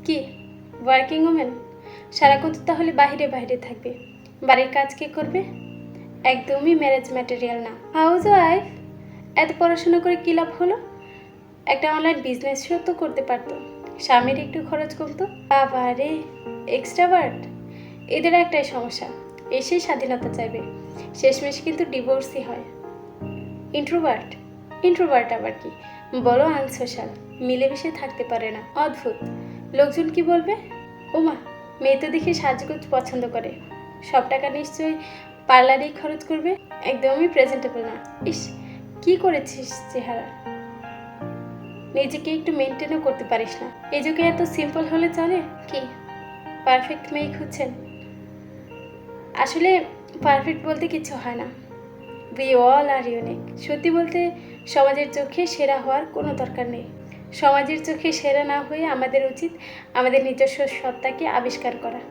কি working women? সারাক্ষণ তো তাহলে বাইরে বাইরে থাকবে। বাড়ির কাজ কে করবে? একদমই ম্যারেজ ম্যাটেরিয়াল না। House wife? এত পড়াশোনা করে কী লাভ হলো? একটা অনলাইন বিজনেসও তো করতে পারতো। স্বামীর একটু খরচ কমতো। বাবা রে, এক্সট্রাভার্ট। এদের একটাই সমস্যা, এসেই স্বাধীনতা চাইবে, শেষমেশ কিন্তু ডিভোর্সই হয়। ইন্ট্রোভার্ট? ইন্ট্রোভার্ট আবার কি? বড় আনসোশ্যাল, মিলেমিশে থাকতে পারে না, অদ্ভুত। লোকজন কি বলবে? ওমা, মেয়ে তো দেখে সাজগোজ পছন্দ করে, সব টাকা নিশ্চয়ই পার্লারেই খরচ করবে। একদমই প্রেজেন্টেবল না। ইস, কি করেছিস চেহারা, নিজেকে একটু মেনটেনও করতে পারিস না। এই যুগে এত সিম্পল হলে চলে কি? পারফেক্ট মেয়ে খুঁজছেন? আসলে পারফেক্ট বলতে কিছু হয় না, উই অল আর ইউনিক। সত্যি বলতে সমাজের চোখে সেরা হওয়ার কোনো দরকার নেই। সমাজের চোখে সেরা না হয়ে আমাদের উচিত আমাদের নিজস্ব সত্তাকে আবিষ্কার করা।